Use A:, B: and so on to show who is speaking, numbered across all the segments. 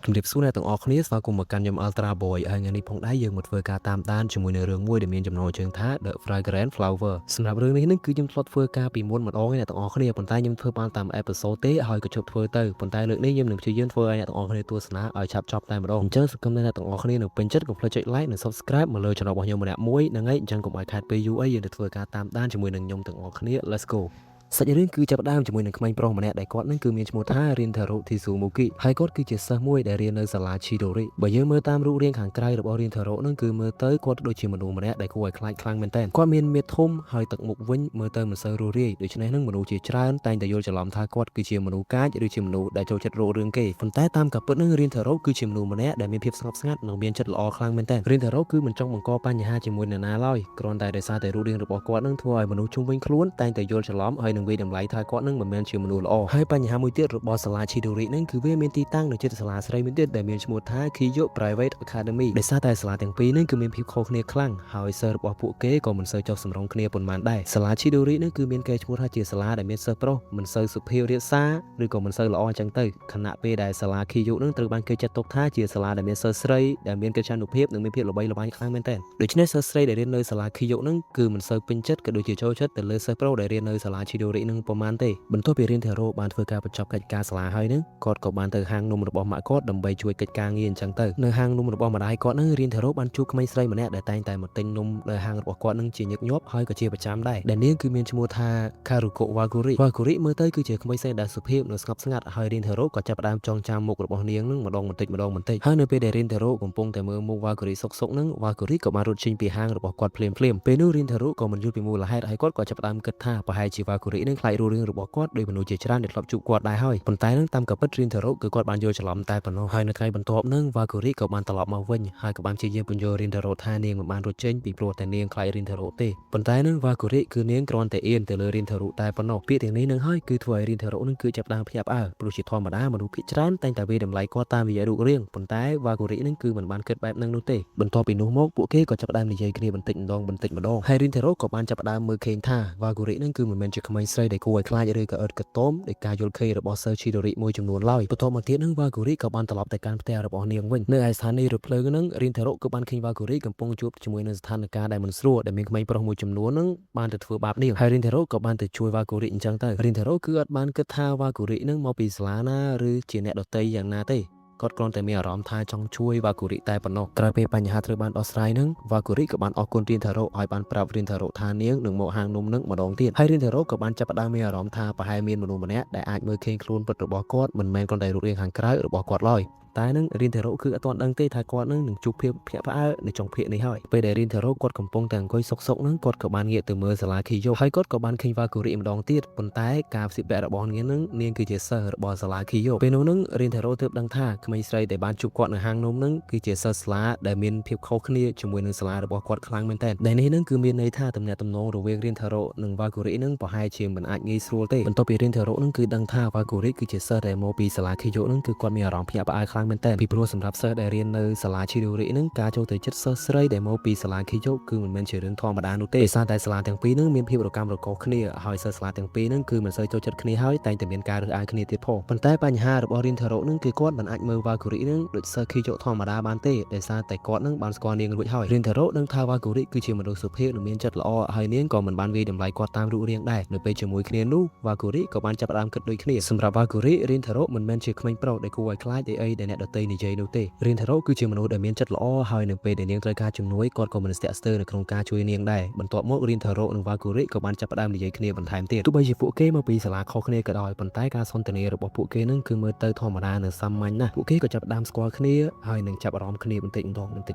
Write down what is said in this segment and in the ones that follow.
A: ជំរាបសួរអ្នកទាំងអស់គ្នាស្វាគមន៍មកកាន់ខ្ញុំ Ultra Boy ហើយថ្ងៃនេះផងដែរយើងមកធ្វើការតាមដានជាមួយនឹងរឿងមួយដែលមានចំណងជើងថា The Fragrant Flower សម្រាប់រឿងនេះគឺខ្ញុំធ្លាប់ធ្វើការពីមុនម្ដងឯអ្នកទាំងអស់គ្នាប៉ុន្តែខ្ញុំធ្វើបានតាមអេពីសូតទេហើយក៏ជប់ធ្វើទៅប៉ុន្តែលើកនេះខ្ញុំនឹងព្យាយាមធ្វើឲ្យអ្នកទាំងអស់គ្នាទស្សនាឲ្យឆាប់ចប់តែម្ដងអញ្ចឹងសង្ឃឹមថាអ្នកទាំងអស់គ្នានឹងពេញចិត្តកុំភ្លេចចុច like និង subscribe មកលើ channel របស់ខ្ញុំម្នាក់មួយហ្នឹងហើយអញ្ចឹងកុំឲ្យខាតពេលយូរអីយើងទៅធ្វើការតាមដានជាមួយនឹងខ្ញុំទាំងអស់គ្នា Let's go សាច់រឿងគឺចាប់ផ្ដើមជាមួយនឹងក្មេងប្រុសម្នាក់ដែលគាត់នឹងគឺមានឈ្មោះថា Rintaro Tsuzuki ហើយគាត់គឺជាសិស្សមួយដែលរៀននៅសាលា Chidori បើយើងមើលតាមរូបរាងខាងក្រៅរបស់ Rintaro នឹងគឺមើលទៅគាត់ដូចជាមនុស្សម្នាក់ដែលគួរឲ្យខ្លាចខ្លាំងមែនទែនគាត់មានមាឌធំហើយទឹកមុខវិញមើលទៅមិនសូវរស់រាយដូច្នេះនឹងមនុស្សជាច្រើនតែងតែយល់ច្រឡំថាគាត់គឺជាមនុស្សកាចឬជាមនុស្សដែលចូលចិត្តរករឿងគេប៉ុន្តែតាមការពិតនឹង Rintaro គឺជាមនុស្សម្នាក់ដែលមានភាពស្ងប់ស្ងាត់និងមានចិត្តល្អខ្លាំងមែនទែន Rintaro គឺមិនចង់បង្កបញ្ហាជាមួយនរណាឡើយគ្រាន់តែដោយសារតែរូបរាងរបស់គាត់នឹងធ្វើឲ្យមនុស្សជុំវិញខ្លួនតែងតែយល់ច្រឡំហើយនឹងវាយតម្លៃថាគាត់នឹងមិនមែនជាមនុស្សល្អហើយបញ្ហាមួយទៀតរបស់សាលា Chidori នឹងគឺវាមានទីតាំងនៅជិតសាលាស្រីមួយទៀតដែលមានឈ្មោះថា Kiyo Private Academy ដោយសារតែសាលាទាំងពីរនឹងគឺមានភាពខុសគ្នាខ្លាំងហើយសិស្សរបស់ពួកគេក៏មិនសូវចុះសម្រុងគ្នាប៉ុន្មានដែរសាលា Chidori នឹងគឺមានកេរ្តិ៍ឈ្មោះថាជាសាលាដែលមានសិស្សប្រុសមិនសូវសុភាពរាបសារឬក៏មិនសូវល្អអញ្ចឹងទៅខណៈពេលដែលសាលា Kiyo នឹងត្រូវបានគេចាត់ទុកថាជាសាលាដែលមានសិស្សស្រីដែលមានកិត្យានុភាពនិងមានភាពល្បីល្បាញខ្លាំងមែនទែនដូច្នេះសិស្សស្រីដែលរៀននៅសាលា Kiyo នឹងគឺមិនសូវពេញចិត្តក៏ដូចជាចូលចិត្តទៅលើសិស្សប្រុសដែលរៀននៅសាលា Chidori នឹងប៉ុន្មានទេបន្ទាប់ពីRintaro បានធ្វើការបញ្ចប់កិច្ចការសាលាហើយនឹងគាត់ក៏បានទៅហាងនំរបស់ម៉ាក់គាត់ដើម្បីជួយកិច្ចការងារអញ្ចឹងទៅនៅហាងនំរបស់ម្ដាយគាត់នឹងRintaroបានជួបក្មេងស្រីម្នាក់ដែលតែងតែមកទិញនំនៅហាងរបស់គាត់នឹងជាញឹកញាប់ហើយក៏ជាប្រចាំដែរដែលនាងគឺមានឈ្មោះថា Karuko Wakuri មើលទៅគឺជាក្មេងស្រីដែលសុភាពនិងស្ងប់ស្ងាត់ហើយRintaroក៏ចាប់ផ្ដើមចងចាំមុខរបស់នាងនឹងម្ដងបន្តិចហើយនៅពេលដែលRintaroកំពុងតែមើលមុខWakuriសុកនឹងWakuriក៏បានរត់ចេញពីហាងរបស់គាត់ភ្លាមពេលនោះRintaroក៏មិនយល់ពីមូលហេតុហើយគាត់ក៏ចាប់ផ្ដើមគិតថាប្រហែលជា Wakuri នឹងខ្លាចរូបរាងរបស់គាត់ដោយមនុស្សជាច្រើនដែលធ្លាប់ជួបគាត់ដែរហើយប៉ុន្តែនឹងតាមការពិតRintaroគឺគាត់បានយល់ច្រឡំតែប៉ុណ្ណោះហើយនៅថ្ងៃបន្ទាប់នឹងWakuriក៏បានត្រឡប់មកវិញហើយក៏បានព្យាយាមពន្យល់Rintaroថានាងមិនបានរត់ចេញពីព្រោះតែនាងខ្លាចRintaroទេប៉ុន្តែនឹងWakuriគឺនាងគ្រាន់តែអៀនទៅលើRintaroតែប៉ុណ្ណោះពាក្យទាំងនេះនឹងហើយគឺធ្វើឲ្យRintaroនឹងគឺចាប់ផ្ដើមភ្ញាក់ផ្អើលព្រោះជាធម្មតាមនុស្សភាគច្រើនតែងតែវាយតម្លៃគាត់តាមរយៈរូបរាងប៉ុន្តែ Wakuri នឹងគឺមិនបានគិតបែបហ្នឹងនោះទេបន្ទាប់ពីនោះមកពួកគេក៏ចាប់ផ្ដើមនិយាយគ្នាបន្តិចម្ដងហើយRintaroក៏បានចាប់ផ្ដើមមើលឃើញថាWakuriនឹងគឺមិនមែនជាក្មេងស្រីដែលគួរឲ្យខ្លាចឬក៏អឺតកតោមដោយការយល់ឃើញរបស់សិស្ស Chidori មួយចំនួនឡើយបន្ទាប់មកទៀតនឹងWakuriក៏បានត្រឡប់ទៅកាន់ផ្ទះរបស់នាងវិញនៅឯស្ថានីយ៍រថភ្លើងនឹងRintaroក៏បានឃើញWakuriកំពុងជួបជាមួយនឹងស្ថានភាពដែលមិនស្រួលដែលមានក្មេងប្រុសមួយចំនួននឹងបានទៅធ្វើបាបនាងហើយRintaroក៏បានទៅជួយWakuriអញ្ចឹងទៅRintaroគឺអត់បានគិតថា Wakuri នឹងមកពីសាលាណាឬជាអ្នកដតីយ៉ាងណាទេគាត់គ្រាន់តែមានអារម្មណ៍ថាចង់ជួយWakuriតែប៉ុណ្ណោះក្រោយពេលបញ្ហាត្រូវបានដោះស្រាយនឹងWakuriក៏បានអរគុណRintaroឲ្យបានប្រាប់Rintaroថានាងនឹងមកហាងនំនឹងម្ដងទៀតហើយRintaroក៏បានចាប់ផ្ដើមមានអារម្មណ៍ថាប្រហែលមានមនុស្សម្នាក់ដែលអាចមើលឃើញខ្លួនពិតរបស់គាត់មិនមែនគ្រាន់តែរូបរាងខាងក្រៅរបស់គាត់ឡើយតែនឹងRintaroគឺអត់ទាន់ដឹងទេថាគាត់នឹងជួបភាពភ្ញាក់ផ្អើលនៅចុងភាគនេះហើយពេលដែលRintaroគាត់កំពុងតែអង្គុយសុកនឹងគាត់ក៏បានងាកទៅមើលសាលា Kiyo ហើយគាត់ក៏បានឃើញWakuriម្ដងទៀតប៉ុន្តែការផ្សិតពាក់របស់នាងនឹងនាងគឺជាសិស្សរបស់សាលា Kiyo ពេលនោះនឹងRintaroទើបដឹងថាក្មេងស្រីដែលបានជួបគាត់នៅហាងនំនឹងគឺជាសិស្សសាលាដែលមានភាពខុសគ្នាជាមួយនឹងសាលារបស់គាត់ខ្លាំងមែនទែនដែលនេះនឹងគឺមានន័យថាទំនាក់ទំនងរវាងRintaroនិងWakuriនឹងប្រហែលជាមិនអាចងាយស្រួលទេបន្ទាប់ពីRintaroនឹងគឺដឹងថា Wakuri គឺជាសិស្សដែលមកពីសាលា Kiyo នឹងគឺគាត់មានអារម្មណ៍ភ្ញាក់ផ្អើលខ្លាំងមែនទែនពីព្រោះសម្រាប់សិស្សដែលរៀននៅសាលា Chidori នឹងការចូលទៅជិតសិស្សស្រីដែលមកពីសាលា Kiyo គឺមិនមែនជារឿងធម្មតានោះទេដោយសារតែសាលាទាំងពីរនឹងមានភាពរកាំរកូសគ្នាហើយសិស្សសាលាទាំងពីរនឹងគឺមិនសូវចូលចិត្តគ្នាហើយតែងតែមានការរើសអើងគ្នាទៀតផងប៉ុន្តែបញ្ហារបស់Rintaroនឹងគឺគាត់មិនអាចមើលWakuriនឹងដូចសិស្ស Kiyo ធម្មតាបានទេដោយសារតែគាត់នឹងបានស្គាល់នាងរួចហើយRintaroនឹងថាWakuriគឺជាមនុស្សសុភាពនិងមានចិត្តល្អហើយនាងក៏មិនបានវាយតម្លៃគាត់តាមរូបរាងដែរនៅពេលជាមួយគ្នានោះWakuriក៏បានចាប់ផ្ដើមគិតដូចគ្នាសម្រាប់Wakuri Rintaroមិនមែនជាក្មេងប្រុសដែលគួរឲ្យខ្លាចដោយអីដែលអ្នកដទៃនិយាយនោះទេRintaroគឺជាមនុស្សដែលមានចិត្តល្អហើយនៅពេលដែលនាងត្រូវការជំនួយគាត់ក៏មិនស្ទាក់ស្ទើរនៅក្នុងការជួយនាងដែរបន្ទាប់មកRintaroនិងWakuriក៏បានចាប់ផ្ដើមនិយាយគ្នាបន្ថែមទៀតទោះបីជាពួកគេមកពីសាលាខុសគ្នាក៏ដោយប៉ុន្តែការសន្ទនារបស់ពួកគេនឹងគឺមើលទៅធម្មតានិងសាមញ្ញណាស់ពួកគេក៏ចាប់ផ្ដើមស្គាល់គ្នាហើយនឹងចាប់អារម្មណ៍គ្នាបន្តិចម្ដង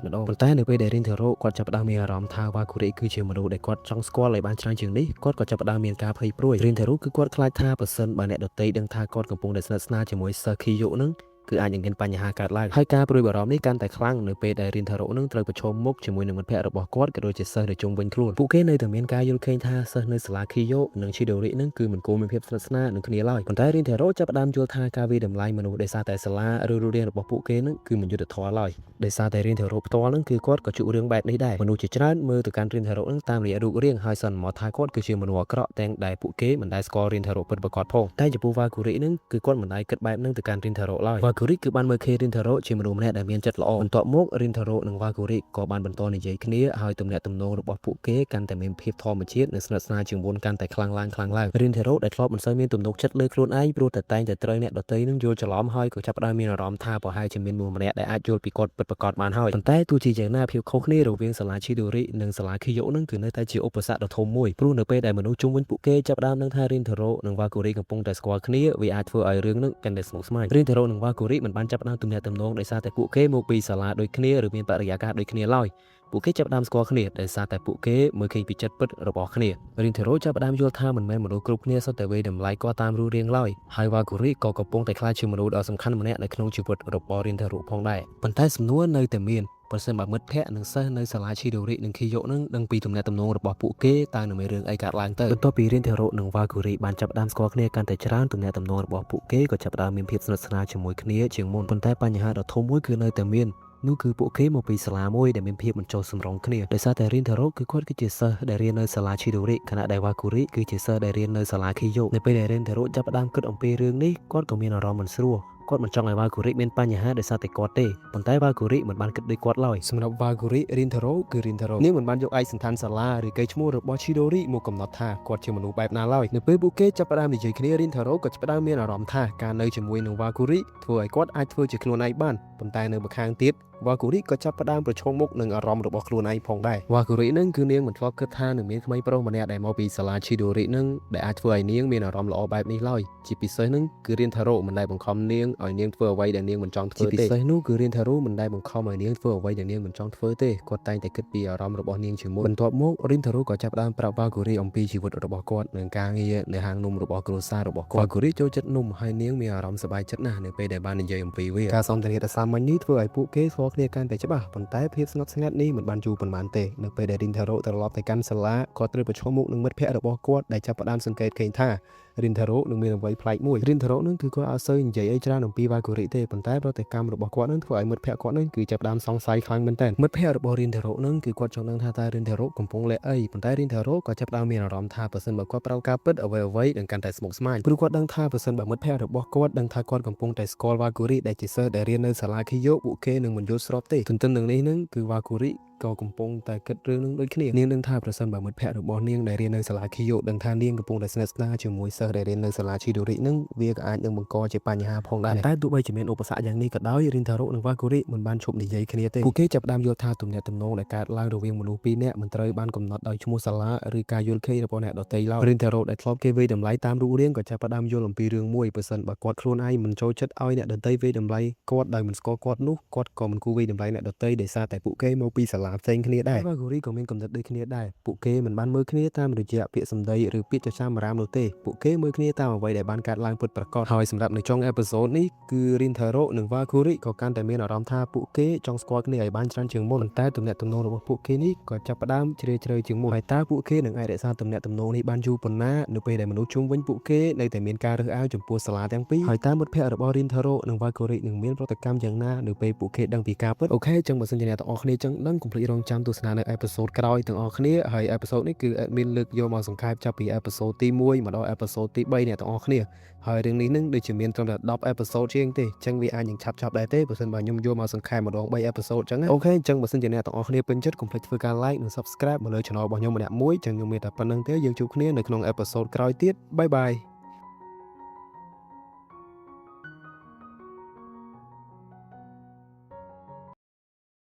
A: ប៉ុន្តែនៅពេលដែលRintaroគាត់ចាប់ផ្ដើមមានអារម្មណ៍ថាWakuriគឺជាមនុស្សដែលគាត់ចង់ស្គាល់ឲ្យបានច្រើនជាងនេះគាត់ក៏ចាប់ផ្ដើមមានការភ័យព្រួយRintaroគឺគាត់ខ្លាចថាប្រសិនបើអ្នកដទៃដឹងថាគាត់កំពុងតែស្និទ្ធស្នាលជាមួយសិស្ស Kiyo នឹងគឺអាចនឹងមានបញ្ហាកើតឡើងហើយការព្រួយបារម្ភនេះកាន់តែខ្លាំងនៅពេលដែលRintaroនឹងត្រូវប្រឈមមុខជាមួយនឹងមិត្តភ័ក្តិរបស់គាត់ក៏ដូចជាសិស្សដែលជុំវិញខ្លួនពួកគេនៅតែមានការយល់ឃើញថាសិស្សនៅសាលា Kiyo និង Chidori នឹងគឺមិនគួរមានភាពស្និទ្ធស្នាលនឹងគ្នាឡើយប៉ុន្តែRintaroចាប់ផ្ដើមយល់ថាការវាយតម្លៃមនុស្សដោយសារតែសាលាឬរូបរាងរបស់ពួកគេនឹងគឺមិនយុត្តិធម៌ឡើយដោយសារតែRintaroផ្ទាល់នឹងគឺគាត់ក៏ជួបរឿងបែបនេះដែរមនុស្សជាច្រើនមើលទៅកាន់Rintaroនឹងតាមរយៈរូបរាងហើយសន្មតថាគាត់គឺជាមនុស្សអាក្រក់ទាំងដែលពួកគេមិនដែលស្គាល់Rintaroពិតប្រាកដផងតែចំពោះWakuriនឹងគឺគាត់មិនដែលគិតបែបហ្នឹងទៅកាន់Rintaroឡើយ Valkyrie គឺបានមើលឃើញ Rintaro ជាមនុស្សម្នាក់ដែលមានចិត្តល្អបន្ទាប់មក Rintaro និង Valkyrie ក៏បានបន្តនិយាយគ្នាហើយទំនាក់ទំនងរបស់ពួកគេកាន់តែមានភាពធម្មជាតិនិងស្និទ្ធស្នាលជាងមុនកាន់តែខ្លាំងឡើង Rintaro ដែលធ្លាប់មិនសូវមានទំនុកចិត្តលើខ្លួនឯងព្រោះតែតែងតែត្រូវអ្នកដទៃនឹងយល់ច្រឡំហើយក៏ចាប់ផ្ដើមមានអារម្មណ៍ថាប្រហែលជាមានមនុស្សម្នាក់ដែលអាចយល់ពីគាត់ពិតប្រាកដបានហើយប៉ុន្តែទោះជាយ៉ាងណាភាពខុសគ្នារវាងសាលា Chidori និងសាលា Kiyo នឹងគឺនៅតែជាឧបសគ្គដ៏ធំមួយព្រោះនៅពេលដែលមនុស្សជុំវិញពួកគេចាប់ផ្ដើមនឹងថា Rintaro និង Valkyrie កំពុងតែស្គាល់គ្នាវាអាចធ្វើឲ្យរឿងនឹងកាន់តែស្មុគស្មាញ Rintaro និង Valkyrie មិនបានចាប់ផ្ដើមទំនាក់ទំនងដោយសារតែពួកគេមកពីសាលាដូចគ្នាឬមានបរិយាកាសដូចគ្នាឡើយពួកគេចាប់ផ្ដើមស្គាល់គ្នាដោយសារតែពួកគេមើលឃើញពីចិត្តពិតរបស់គ្នា Rintaro ចាប់ផ្ដើមយល់ថាមិនមែនមនុស្សគ្រប់គ្នាសុទ្ធតែវេតម្លៃគាត់តាមរូបរាងឡើយហើយ Valkyrie ក៏កំពុងតែក្លាយជាមនុស្សដ៏សំខាន់ម្នាក់នៅក្នុងជីវិតរបស់ Rintaro ផងដែរប៉ុន្តែសំណួរនៅតែមានប្រសិនបើមិត្តភ័ក្តិនិងសិស្សនៅសាលា Chidori និង Kiyo នឹងដឹងពីទំនាក់ទំនងរបស់ពួកគេតើនឹងមានរឿងអីកើតឡើងទៅបន្ទាប់ពី Rintaro និង Valkyrie បានចាប់ផ្ដើមស្គាល់គ្នាកាន់តែច្រើនទំនាក់ទំនងរបស់ពួកគេក៏ចាប់ផ្ដើមមានភាពស្និទ្ធស្នាលជាមួយគ្នាជាងមុនប៉ុន្តែបញ្ហាដ៏ធំមួយគឺនៅតែមាននោះគឺពួកគេមកពីសាលាមួយដែលមានភាពមិនចុះសម្រុងគ្នាដោយសារតែ Rintaro គឺគាត់គឺជាសិស្សដែលរៀននៅសាលា Chidori ខណៈដែល Valkyrie គឺជាសិស្សដែលរៀននៅសាលា Kiyo នៅពេលដែល Rintaro ចាប់ផ្ដើមគិតអំពីរឿងនេះគាត់ក៏មានអារម្មណ៍មិនស្រួលគាត់មិនចង់ឲ្យ Valkyrie មានបញ្ហាដោយសារតែគាត់ទេប៉ុន្តែ Valkyrie មិនបានគិតដូចគាត់ឡើយសម្រាប់ Valkyrie Rintaro គឺ Rintaro នាងមិនបានយកឯកសណ្ឋានសាលាឬកេរ្តិ៍ឈ្មោះរបស់ Chidori មកកំណត់ថាគាត់ជាមនុស្សបែបណាឡើយនៅពេលពួកគេចាប់ផ្ដើមនិយាយគ្នា Rintaro ក៏ចាប់ផ្ដើមមានអារម្មណ៍ថាការនៅជាមួយនឹង Valkyrie ធ្វើឲ្យគាត់អាចធ្វើជាខ្លួនឯងបានប៉ុន្តែនៅម្ខាងទៀតValkyrie ក៏ចាប់ផ្ដើមប្រឈមមុខនឹងអារម្មណ៍របស់ខ្លួនឯងផងដែរ Valkyrie នឹងគឺនាងមិនធ្លាប់គិតថានឹងមានក្មេងប្រុសម្នាក់ដែលមកពីសាលា Chidori នឹងដែលអាចធ្វើឲ្យនាងមានអារម្មណ៍ល្អបែបនេះឡើយជាពិសេសនឹងគឺ Rintaro មិនដែលបង្ខំនាងឲ្យនាងធ្វើអ្វីដែលនាងមិនចង់ធ្វើទេជាពិសេសនោះគឺ Rintaro មិនដែលបង្ខំឲ្យនាងធ្វើអ្វីដែលនាងមិនចង់ធ្វើទេគាត់តែងតែគិតពីអារម្មណ៍របស់នាងជាមុនបន្ទាប់មក Rintaro ក៏ចាប់ផ្ដើមប្រាប់ Valkyrie អំពីជីវិតរបស់គាត់និងការងារនៅហាងនំរបស់គ្រួសាររបស់គាត់ Valkyrie ចូលចិត្តនំហើយនាងមានអារម្មណ៍សប្បាយចិត្តណាស់នៅពេលដែលបាននិយាយអំពីវាការសន្ទនាដ៏សាមញ្ញនេះធ្វើឲ្យពួកគេស្គាល់គ្នាកាន់តែច្បាស់ប៉ុន្តែភាពស្ងប់ស្ងាត់នេះមិនបានយូរប៉ុន្មានទេនៅពេលដែល Rintaro ត្រឡប់ទៅកាន់សាលាគាត់ត្រូវប្រឈមមុខនឹងមិត្តភ័ក្តិរបស់គាត់ដែលចាប់ផ្ដើមសង្កេតឃើញថា Rintaro នឹងមានអ្វីប្លែកមួយ Rintaro នឹងគឺគាត់អត់សូវនិយាយអីច្រើនអំពី Valkyrie ទេប៉ុន្តែប្រតិកម្មរបស់គាត់នឹងធ្វើឲ្យមិត្តភ័ក្តិគាត់នឹងគឺចាប់ផ្ដើមសង្ស័យខ្លាំងមែនទែនមិត្តភ័ក្តិរបស់ Rintaro នឹងគឺគាត់ចង់ដឹងថាតើ Rintaro កំពុងលាក់អីប៉ុន្តែ Rintaro ក៏ចាប់ផ្ដើមមានអារម្មណ៍ថាប្រសិនបើគាត់ប្រាប់ការពិតអ្វីៗនឹងកាន់តែស្មុគស្មាញព្រោះគាត់ដឹងថាប្រសិនបើមិត្តភ័ក្តិរបស់គាត់ដឹងថាគាត់កំពុងតែស្គាល់ Valkyrie ដែលជាសិស្សដែលរៀននៅសាលា Kiyo ពួកគេនឹងមិនយល់ស្របទេទន្ទឹមនឹងនេះនឹងគឺ Valkyrie ក៏កំពុងតែគិតរឿងនឹងដូចគ្នានាងនឹងថាប្រសិនបើមិត្តភ័ក្តិរបស់នាងដែលរៀននៅសាលា Kiyo ដឹងថានាងកំពុងតែស្និទ្ធស្នាលជាមួយសិស្សដែលរៀននៅសាលា Chidori នឹងវាក៏អាចនឹងបង្កជាបញ្ហាផងដែរតែទោះបីជាមានឧបសគ្គយ៉ាងនេះក៏ដោយ Rintaro និង Valkyrie មិនបានឈប់និយាយគ្នាទេពួកគេចាប់ផ្ដើមយល់ថាទំនាក់ទំនងដែលកើតឡើងរវាងមនុស្សពីរនាក់មិនត្រូវបានកំណត់ដោយឈ្មោះសាលាឬការយល់ឃើញរបស់អ្នកដទៃឡើយ Rintaro ដែលធ្លាប់គេវាយតម្លៃតាមរូបរាងក៏ចាប់ផ្ដើមយល់អំពីរឿងមួយប្រសិនបើគាត់ខ្លួនឯងមិនចូលចិត្តឲ្យអ្នកដទៃវាយតម្លៃគាត់ដោយមិនស្គាល់គាត់នោះគាត់ក៏មិនគួរវាយតម្លៃអ្នកដទៃដោយសារតែពួកគេមកពីសាលាផ្សេងគ្នាដែរ Valkyrie ក៏មានគំនិតដូចគ្នាដែរពួកគេមិនបានមើលគ្នាតាមរយៈពាក្យសម្ដីឬពាក្យចចាមអារ៉ាមនោះទេពួកគេមើលគ្នាតាមអ្វីដែលបានកើតឡើងពិតប្រាកដហើយសម្រាប់នៅចុងអេពីសូតនេះគឺ Rintaro និង Valkyrie ក៏កាន់តែមានអារម្មណ៍ថាពួកគេចង់ស្គាល់គ្នាឲ្យបានច្រើនជាងមុនប៉ុន្តែទំនាក់ទំនងរបស់ពួកគេនេះក៏ចាប់ផ្ដើមជ្រាលជ្រៅជាងមុនហើយតើពួកគេនឹងអាចរក្សាទំនាក់ទំនងនេះបានយូរប៉ុណ្ណានៅពេលដែលមនុស្សជុំវិញពួកគេនៅតែមានការរើសអើងចំពោះសាលាទាំងពីរហើយតើមិត្តភ័ក្តិរបស់ Rintaro និង Valkyrie នឹងមានប្រតិកម្មយ៉ាងណានៅពេលពួកគេដឹងពីការពិតអូខេចឹងបើសិនជាអ្នកទាំងអស់គ្នាចឹងដឹងកុំភ្លេចរងចាំទស្សនានៅអេពីសូតក្រោយទាំងអស់គ្នាហើយអេពីសូតនេះគឺ admin លើកយកមកសង្ខេបចាប់ពីអេពីសូតទី1មកដល់អេពីសូតទី3អ្នកទាំងអស់គ្នាហើយរឿងនេះនឹងដូចជាមានត្រឹមតែ10អេពីសូតជាងទេចឹងវាអាចនឹងឆាប់ដែរទេបើសិនបើខ្ញុំយកមកសង្ខេបម្ដង3អេពីសូតចឹងអូខេចឹងបើសិនជាអ្នកទាំងអស់គ្នាពេញចិត្តកុំភ្លេចធ្វើការ like និង subscribe មកលើ channel របស់ខ្ញុំម្នាក់មួយចឹងខ្ញុំមានតែប៉ុណ្្នឹងទេយើងជួបគ្នានៅក្នុងអេពីសូតក្រោយទៀតបាយបាយ